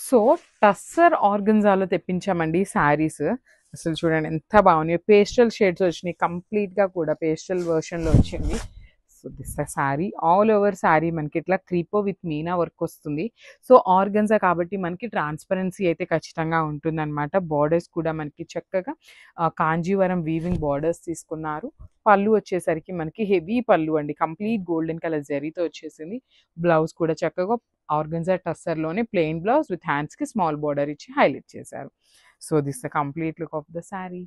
So tussar ఆర్గన్జాలో తెప్పించామండి saris. అసలు చూడండి ఎంత బాగున్నాయి. పేస్టల్ షేడ్స్ వచ్చినాయి, కంప్లీట్గా కూడా పేస్టల్ వర్షన్లో వచ్చింది. So this sari all over sari మనకి ఇట్లా క్రీపో విత్ మీనా వర్క్ వస్తుంది. సో ఆర్గన్జా కాబట్టి మనకి ట్రాన్స్పరెన్సీ అయితే ఖచ్చితంగా ఉంటుందన్నమాట. బార్డర్స్ కూడా మనకి చక్కగా కాంజీవరం వీవింగ్ బార్డర్స్ తీసుకున్నారు. పళ్ళు వచ్చేసరికి మనకి హెవీ పళ్ళు అండి, కంప్లీట్ గోల్డెన్ కలర్ జరీతో వచ్చేసింది. బ్లౌజ్ కూడా చక్కగా ఆర్గన్జా టస్సర్లోనే ప్లెయిన్ బ్లౌజ్ విత్ హ్యాండ్స్కి స్మాల్ బార్డర్ ఇచ్చి హైలైట్ చేశారు. So this the complete look of the sari.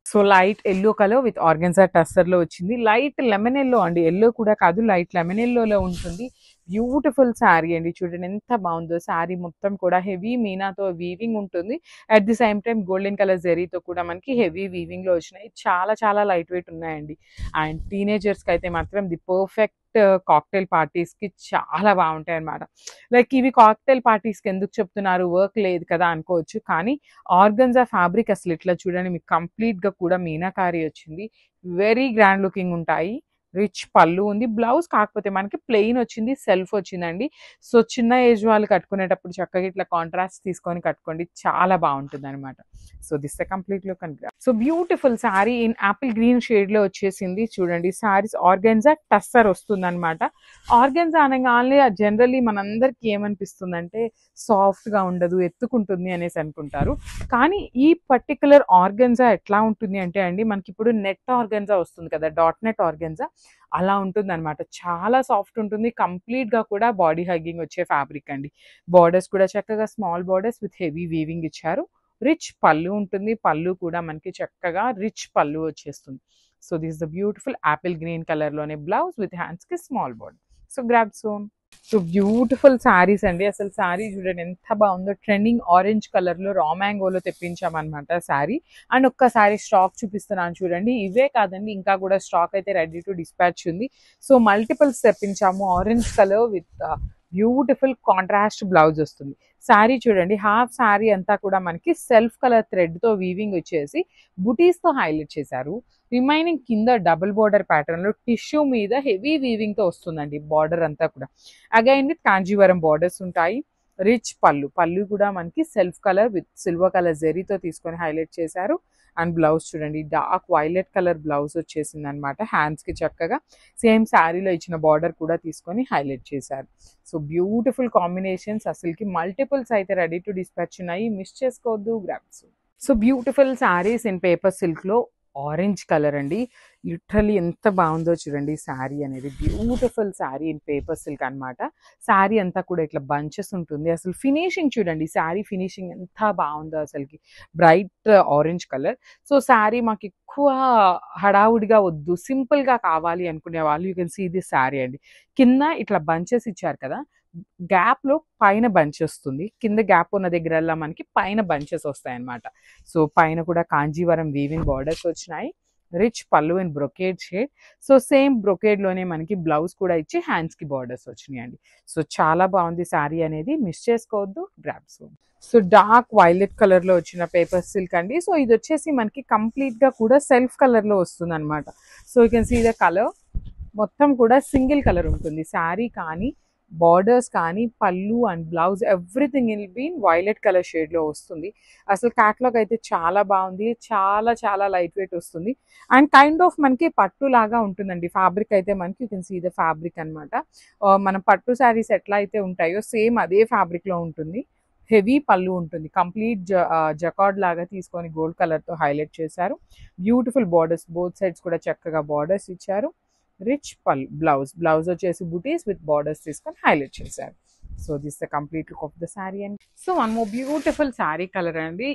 So light yellow colour with organza టస్సర్లో వచ్చింది. లైట్ లెమన్ ఎల్లో అండి, ఎల్లో కూడా కాదు, లైట్ లెమన్ ఎల్లోలో ఉంటుంది. బ్యూటిఫుల్ శారీ అండి, చూడండి ఎంత బాగుందో. శారీ మొత్తం కూడా హెవీ మీనాతో వీవింగ్ ఉంటుంది. At the same time golden colour జెరీతో కూడా మనకి హెవీ వీవింగ్లో వచ్చినాయి. చాలా చాలా లైట్ వెయిట్ ఉన్నాయండి. అండ్ టీనేజర్స్కి అయితే మాత్రం ది పర్ఫెక్ట్ కాక్టైల్ పార్టీస్కి చాలా బాగుంటాయి అన్నమాట. లైక్ ఇవి కాక్టైల్ పార్టీస్కి ఎందుకు చెప్తున్నారు, వర్క్ లేదు కదా అనుకోవచ్చు, కానీ ఆర్గన్జా ఫ్యాబ్రిక్ అసలు ఇట్లా చూడండి మీకు కంప్లీట్గా కూడా మీనాకారి వచ్చింది. వెరీ గ్రాండ్ లుకింగ్ ఉంటాయి. రిచ్ పళ్ళు ఉంది. బ్లౌజ్ కాకపోతే మనకి ప్లెయిన్ వచ్చింది, సెల్ఫ్ వచ్చిందండి. సో చిన్న ఏజ్ వాళ్ళు కట్టుకునేటప్పుడు చక్కగా ఇట్లా కాంట్రాస్ట్ తీసుకొని కట్టుకోండి, చాలా బాగుంటుంది అనమాట. So this the complete look and so beautiful sari in Apple green షేడ్లో వచ్చేసింది. చూడండి శారీస్ ఆర్గన్జా టస్సర్ వస్తుంది అనమాట. ఆర్గన్జా అనగానే జనరల్లీ మనందరికీ ఏమనిపిస్తుందంటే సాఫ్ట్గా ఉండదు, ఎత్తుకుంటుంది అనేసి అనుకుంటారు. కానీ ఈ పర్టికులర్ ఆర్గన్జా ఎట్లా ఉంటుంది అంటే అండి, మనకి ఇప్పుడు నెట్ ఆర్గన్జా వస్తుంది కదా, డాట్ నెట్ ఆర్గన్జా, అలా ఉంటుంది అనమాట. చాలా సాఫ్ట్ ఉంటుంది, కంప్లీట్గా కూడా బాడీ హగ్గింగ్ వచ్చే ఫ్యాబ్రిక్ అండి. బార్డర్స్ కూడా చక్కగా small borders with heavy weaving ఇచ్చారు. రిచ్ పళ్ళు ఉంటుంది, పళ్ళు కూడా మనకి చక్కగా రిచ్ పళ్ళు వచ్చేస్తుంది. So this the beautiful Apple green కలర్లోనే బ్లౌజ్ విత్ హ్యాండ్స్కి స్మాల్ బార్డర్. సో గ్రాబ్ సోన్. సో బ్యూటిఫుల్ శారీస్ అండి, అసలు శారీ చూడండి ఎంత బాగుందో. ట్రెండింగ్ ఆరెంజ్ కలర్లో రా మ్యాంగోలో తెప్పించామన్నమాట శారీ. అండ్ ఒక్కసారి స్టాక్ చూపిస్తున్నాను చూడండి. ఇవే కాదండి, ఇంకా కూడా స్టాక్ అయితే రెడీ టు డిస్పాచ్ ఉంది. సో మల్టిపుల్స్ తెప్పించాము. Orange colour with beautiful contrast blouse వస్తుంది. శారీ చూడండి, హాఫ్ శారీ అంతా కూడా మనకి సెల్ఫ్ కలర్ థ్రెడ్తో వీవింగ్ వచ్చేసి బుటీస్తో హైలైట్ చేశారు. రిమైనింగ్ కింద డబుల్ బార్డర్ ప్యాటర్న్లో టిష్యూ మీద హెవీ వీవింగ్తో వస్తుందండి బార్డర్ అంతా కూడా. అగైన్ విత్ కాంజీవరం బార్డర్స్ ఉంటాయి. రిచ్ పళ్ళు, పళ్ళు కూడా మనకి self colour with silver colour జెరీతో తీసుకొని హైలైట్ చేశారు. అండ్ బ్లౌజ్ చూడండి, డార్క్ వైలెట్ కలర్ బ్లౌజ్ వచ్చేసింది అనమాట. హ్యాండ్స్కి చక్కగా సేమ్ శారీలో ఇచ్చిన బార్డర్ కూడా తీసుకొని హైలైట్ చేశారు. సో బ్యూటిఫుల్ కాంబినేషన్స్, అసలుకి మల్టిపుల్స్ అయితే రెడీ టు డిస్పాచ్ ఉన్నాయి, మిస్ చేసుకోవద్దు, grabs. So beautiful saris in paper సిల్క్లో ఆరెంజ్ కలర్ అండి, లిటరలీ ఎంత బాగుందో చూడండి. శారీ అనేది beautiful sari in paper silk అనమాట. శారీ అంతా కూడా ఇట్లా బంచెస్ ఉంటుంది. అసలు ఫినిషింగ్ చూడండి, శారీ ఫినిషింగ్ ఎంత బాగుందో అసలుకి. Bright orange colour. So sari మాకు ఎక్కువ హడావుడిగా వద్దు, సింపుల్గా కావాలి అనుకునే వాళ్ళు you can see this sari అండి. కింద ఇట్లా బంచెస్ ఇచ్చారు కదా, గ్యాప్లో పైన బంచ్ వస్తుంది, కింద గ్యాప్ ఉన్న దగ్గరల్లా మనకి పైన బంచెస్ వస్తాయి అన్నమాట. సో పైన కూడా కాంజీవరం వీవింగ్ బార్డర్స్ వచ్చినాయి. Rich pallu and brocade shade. So same బ్రొకేడ్లోనే మనకి బ్లౌజ్ కూడా ఇచ్చి హ్యాండ్స్కి బార్డర్స్ వచ్చినాయి అండి. సో చాలా బాగుంది శారీ అనేది, మిస్ చేసుకోవద్దు, గ్రాబ్స్. సో డార్క్ వైలెట్ కలర్లో వచ్చిన పేపర్ సిల్క్ అండి. సో ఇది వచ్చేసి మనకి కంప్లీట్గా కూడా సెల్ఫ్ కలర్లో వస్తుంది అనమాట. So you can see the colour మొత్తం కూడా సింగిల్ కలర్ ఉంటుంది. శారీ కానీ బార్డర్స్ కానీ పళ్ళు and blouse everything will be violet colour షేడ్లో వస్తుంది. అసలు క్యాట్లాగ్ అయితే చాలా బాగుంది, చాలా చాలా లైట్ వెయిట్ వస్తుంది. అండ్ కైండ్ ఆఫ్ మనకి పట్టు లాగా ఉంటుందండి. ఫ్యాబ్రిక్ అయితే మనకి you can see the fabric అనమాట. మన పట్టు శారీస్ ఎట్లా అయితే ఉంటాయో సేమ్ అదే ఫ్యాబ్రిక్లో ఉంటుంది. హెవీ పళ్ళు ఉంటుంది, కంప్లీట్ జకార్డ్ లాగా తీసుకొని గోల్డ్ కలర్తో హైలైట్ చేశారు. బ్యూటిఫుల్ బార్డర్స్, బోత్ సైడ్స్ కూడా చక్కగా బార్డర్స్ ఇచ్చారు. రిచ్ పళ్ళు, బ్లౌజ్ వచ్చేసి బుటీస్ విత్ బార్డర్స్ తీసుకొని హైలైట్ చేశారు. So this the complete look of the sari and so one more beautiful sari colour అండి.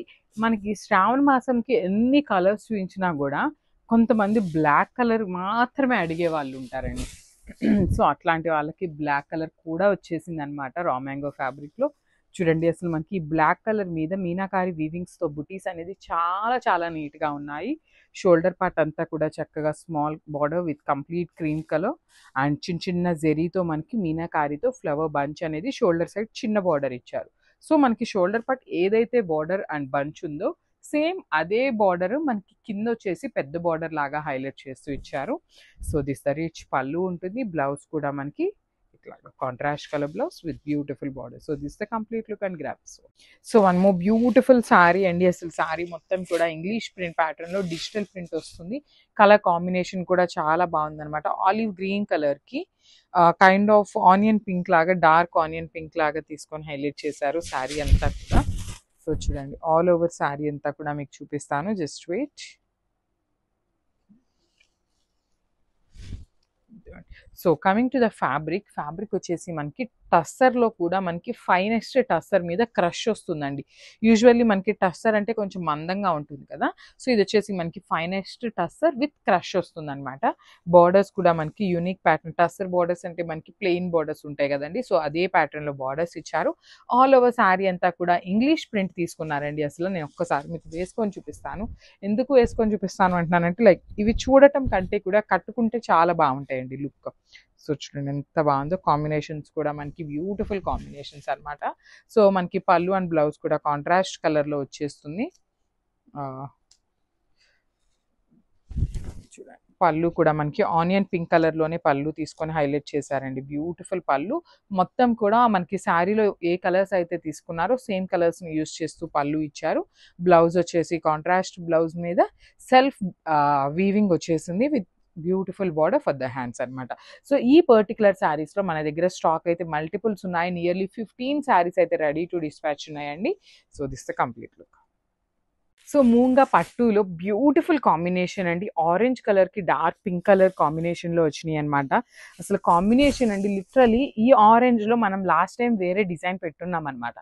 మనకి శ్రావణ మాసంకి ఎన్ని కలర్స్ చూపించినా కూడా కొంతమంది బ్లాక్ కలర్ మాత్రమే అడిగే వాళ్ళు ఉంటారండి. సో అట్లాంటి వాళ్ళకి బ్లాక్ కలర్ కూడా వచ్చేసింది అనమాట రా మ్యాంగో ఫ్యాబ్రిక్లో. చూడండి, అసలు మనకి బ్లాక్ కలర్ మీద మీనాకారి వీవింగ్స్తో బుటీస్ అనేది చాలా చాలా నీట్గా ఉన్నాయి. షోల్డర్ పార్ట్ అంతా కూడా చక్కగా small border with complete cream colour and చిన్న చిన్న జెరీతో మనకి మీనాకారితో ఫ్లవర్ బంచ్ అనేది షోల్డర్ సైడ్ చిన్న బార్డర్ ఇచ్చారు. సో మనకి షోల్డర్ పార్ట్ ఏదైతే బార్డర్ అండ్ బంచ్ ఉందో సేమ్ అదే బార్డర్ మనకి కింద వచ్చేసి పెద్ద బార్డర్ లాగా హైలైట్ చేస్తూ ఇచ్చారు. సో దిస్ ద రిచ్ పళ్ళు ఉంటుంది. బ్లౌజ్ కూడా మనకి ఇట్లాగా contrast colour blouse with beautiful border. So this the complete look and grasp. So one more beautiful sari అండి. అసలు శారీ మొత్తం కూడా ఇంగ్లీష్ ప్రింట్ ప్యాటర్న్ లో డిజిటల్ ప్రింట్ వస్తుంది. కలర్ కాంబినేషన్ కూడా చాలా బాగుంది అనమాట. ఆలివ్ గ్రీన్ కలర్ కి కైండ్ ఆఫ్ ఆనియన్ పింక్ లాగా, డార్క్ ఆనియన్ పింక్ లాగా తీసుకొని హైలైట్ చేశారు శారీ అంతా కూడా. సో చూడండి ఆల్ ఓవర్ శారీ అంతా కూడా మీకు చూపిస్తాను, just wait. So coming to the fabric వచ్చేసి మనకి టస్సర్లో కూడా మనకి ఫైనెస్ట్ టస్సర్ మీద క్రష్ వస్తుందండి. యూజువల్లీ మనకి టస్సర్ అంటే కొంచెం మందంగా ఉంటుంది కదా, సో ఇది వచ్చేసి మనకి ఫైనెస్ట్ టస్సర్ విత్ క్రష్ వస్తుంది అనమాట. బార్డర్స్ కూడా మనకి యూనిక్ ప్యాటర్న్. టస్సర్ బార్డర్స్ అంటే మనకి ప్లెయిన్ బార్డర్స్ ఉంటాయి కదండి, సో అదే ప్యాటర్న్లో బార్డర్స్ ఇచ్చారు. ఆల్ ఓవర్ శారీ అంతా కూడా ఇంగ్లీష్ ప్రింట్ తీసుకున్నారండి. అసలు నేను ఒక్కసారి మీకు వేసుకొని చూపిస్తాను. ఎందుకు వేసుకొని చూపిస్తాను అంటున్నానంటే, లైక్ ఇవి చూడటం కంటే కూడా కట్టుకుంటే చాలా బాగుంటాయండి లుక్. సో చూడండి ఎంత బాగుందో. కాంబినేషన్స్ కూడా మనకి బ్యూటిఫుల్ కాంబినేషన్స్ అనమాట. సో మనకి పళ్ళు అండ్ బ్లౌజ్ కూడా కాంట్రాస్ట్ కలర్లో వచ్చేస్తుంది. చూడండి పళ్ళు కూడా మనకి ఆనియన్ పింక్ కలర్లోనే పళ్ళు తీసుకొని హైలైట్ చేశారండి. బ్యూటిఫుల్ పళ్ళు. మొత్తం కూడా మనకి శారీలో ఏ కలర్స్ అయితే తీసుకున్నారో సేమ్ కలర్స్ని యూజ్ చేస్తూ పళ్ళు ఇచ్చారు. బ్లౌజ్ వచ్చేసి కాంట్రాస్ట్ బ్లౌజ్ మీద సెల్ఫ్ వీవింగ్ వచ్చేసింది with beautiful border for the hands అనమాట. సో ఈ పర్టికులర్ శారీస్లో మన దగ్గర స్టాక్ అయితే మల్టిపుల్స్ ఉన్నాయి. నియర్లీ 15 శారీస్ అయితే రెడీ టు డిస్పాచ్ ఉన్నాయండి. So this the complete look. So moonga పట్టులో బ్యూటిఫుల్ కాంబినేషన్ అండి. ఆరెంజ్ కలర్కి డార్క్ పింక్ కలర్ కాంబినేషన్లో వచ్చినాయి అనమాట. అసలు కాంబినేషన్ అండి లిటరలీ ఈ ఆరెంజ్లో మనం లాస్ట్ టైం వేరే డిజైన్ పెట్టున్నాం అనమాట.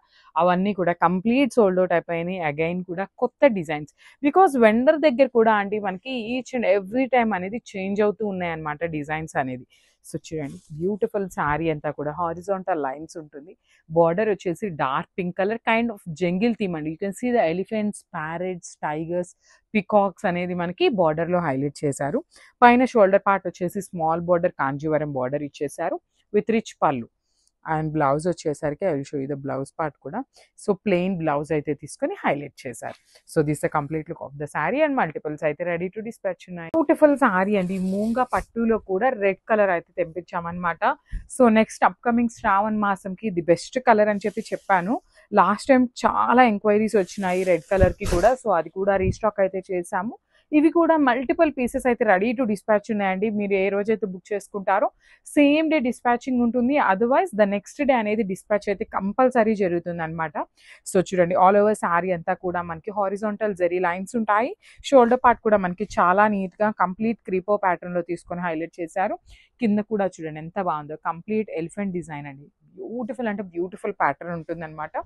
అవన్నీ కూడా కంప్లీట్ సోల్డ్ అవుట్ అయిపోయినాయి. అగైన్ కూడా కొత్త డిజైన్స్, బికాస్ వెండర్ దగ్గర కూడా అండి మనకి ఈచ్ అండ్ ఎవ్రీ టైం అనేది చేంజ్ అవుతూ ఉన్నాయి అనమాట డిజైన్స్ అనేది. సో చూడండి బ్యూటిఫుల్ శారీ అంతా కూడా హారిజాంటల్ లైన్స్ ఉంటుంది. బార్డర్ వచ్చేసి dark pink colour kind of jungle theme అండి. You can see the elephants, parrots, tigers, peacocks అనేది మనకి బార్డర్లో హైలైట్ చేశారు. పైన షోల్డర్ పార్ట్ వచ్చేసి స్మాల్ బార్డర్ కాంజీవరం బార్డర్ ఇచ్చేసారు with rich pallu. And blouse వచ్చేసరికి I will show you the blouse part కూడా. సో ప్లెయిన్ బ్లౌజ్ అయితే తీసుకొని హైలైట్ చేశారు. So this the complete look of the sari and multiples అయితే రెడీ టు డిస్పాచ్ ఉన్నాయి. Beautiful sari అండి. మూంగా పట్టులో కూడా రెడ్ కలర్ అయితే తెప్పించామన్నమాట. సో నెక్స్ట్ అప్కమింగ్ శ్రావణ మాసంకి ది బెస్ట్ కలర్ అని చెప్పాను. లాస్ట్ టైం చాలా ఎంక్వైరీస్ వచ్చినాయి రెడ్ కలర్కి కూడా, సో అది కూడా రీస్టాక్ అయితే చేశాము. ఇవి కూడా మల్టిపుల్ పీసెస్ అయితే రెడీ టు డిస్పాచ్ ఉన్నాయండి. మీరు ఏ రోజైతే బుక్ చేసుకుంటారో సేమ్ డే డిస్పాచింగ్ ఉంటుంది. అదర్వైజ్ ద నెక్స్ట్ డే అనేది డిస్పాచ్ అయితే కంపల్సరీ జరుగుతుంది అనమాట. సో చూడండి ఆల్ ఓవర్ శారీ అంతా కూడా మనకి హారిజాంటల్ జరీ లైన్స్ ఉంటాయి. షోల్డర్ పార్ట్ కూడా మనకి చాలా నీట్గా కంప్లీట్ క్రీపో ప్యాటర్న్లో తీసుకొని హైలైట్ చేశారు. కింద కూడా చూడండి ఎంత బాగుందో, కంప్లీట్ ఎలిఫెంట్ డిజైన్ అండి. బ్యూటిఫుల్ అంటే బ్యూటిఫుల్ ప్యాటర్న్ ఉంటుంది అనమాట.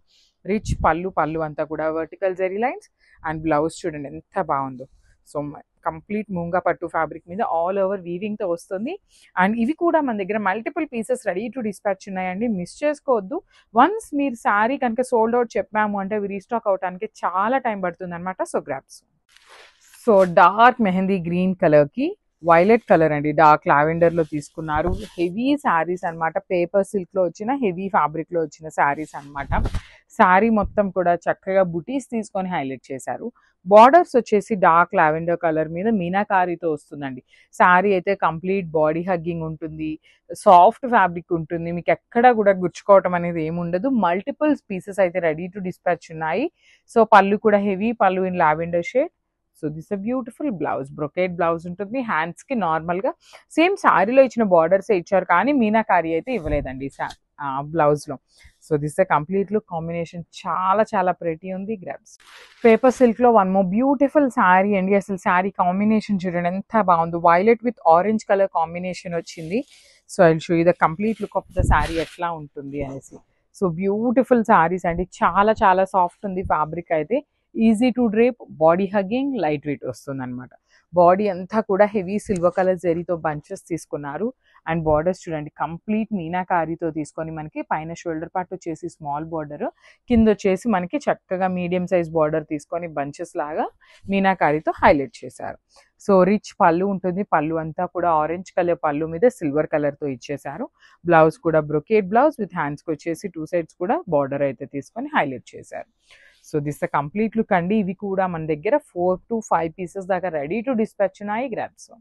రిచ్ పళ్ళు అంతా కూడా vertical zari lines and blouse చూడండి ఎంత బాగుందో. సో కంప్లీట్ మూంగా పట్టు ఫ్యాబ్రిక్ మీద ఆల్ ఓవర్ వీవింగ్తో వస్తుంది. అండ్ ఇవి కూడా మన దగ్గర multiple pieces ready to dispatch ఉన్నాయండి. మిస్ చేసుకోవద్దు. వన్స్ మీరు శారీ కనుక సోల్డ్ అవుట్ చెప్పాము అంటే అవి రీస్టాక్ అవడానికి చాలా టైం పడుతుంది అనమాట. So grasp. So dark mehndi green కలర్కి వైలెట్ కలర్ అండి, డార్క్ లావెండర్లో తీసుకున్నారు. హెవీ శారీస్ అనమాట. పేపర్ సిల్క్లో వచ్చిన హెవీ ఫ్యాబ్రిక్లో వచ్చిన శారీస్ అనమాట. శారీ మొత్తం కూడా చక్కగా బుటీస్ తీసుకొని హైలైట్ చేశారు. బార్డర్స్ వచ్చేసి డార్క్ లావెండర్ కలర్ మీద మీనాకారీతో వస్తుందండి. శారీ అయితే కంప్లీట్ బాడీ హగ్గింగ్ ఉంటుంది, సాఫ్ట్ ఫ్యాబ్రిక్ ఉంటుంది. మీకు ఎక్కడ కూడా గుచ్చుకోవటం అనేది ఏముండదు. మల్టిపుల్ పీసెస్ అయితే రెడీ టు డిస్పాచ్ ఉన్నాయి. సో పళ్ళు కూడా హెవీ పళ్ళు in lavender shade. So this a beautiful blouse, brocade blouse ఉంటుంది. హ్యాండ్స్కి నార్మల్గా సేమ్ శారీలో ఇచ్చిన బార్డర్సే ఇచ్చారు, కానీ మీనాకారీ అయితే ఇవ్వలేదండి బ్లౌజ్లో. So this the complete look. Combination చాలా చాలా ప్రెటీ ఉంది. గ్రాబ్స్. పేపర్ సిల్క్లో వన్ మోర్ బ్యూటిఫుల్ శారీ అండి. అసలు శారీ కాంబినేషన్ చూడండి ఎంత బాగుంది. Violet with orange colour combination వచ్చింది. So I will show you the complete look of the sari ఎట్లా ఉంటుంది అనేసి. సో బ్యూటిఫుల్ శారీస్ అండి. చాలా చాలా సాఫ్ట్ ఉంది ఫ్యాబ్రిక్ అయితే. Easy to drape, body hugging, light weight వస్తుంది అనమాట. బాడీ అంతా కూడా హెవీ సిల్వర్ కలర్ జరీతో బంచెస్ తీసుకున్నారు. అండ్ బార్డర్స్ చూడండి కంప్లీట్ మీనాకారీతో తీసుకొని మనకి పైన షోల్డర్ పార్ట్ వచ్చేసి స్మాల్ బార్డర్, కింద వచ్చేసి మనకి చక్కగా మీడియం సైజ్ బార్డర్ తీసుకొని బంచెస్ లాగా మీనాకారీతో హైలైట్ చేశారు. సో రిచ్ పళ్ళు ఉంటుంది. పళ్ళు అంతా కూడా ఆరెంజ్ కలర్ పళ్ళు మీద సిల్వర్ కలర్తో ఇచ్చేసారు. బ్లౌజ్ కూడా బ్రొకేట్ బ్లౌజ్ విత్ హ్యాండ్స్కి వచ్చేసి 2 సైడ్స్ కూడా బార్డర్ అయితే తీసుకొని హైలైట్ చేశారు. So this the complete look అండి. ఇవి కూడా మన దగ్గర 4 to 5 పీసెస్ దాకా రెడీ టు డిస్పాచ్ ఉన్నాయి. గ్రాబ్స్.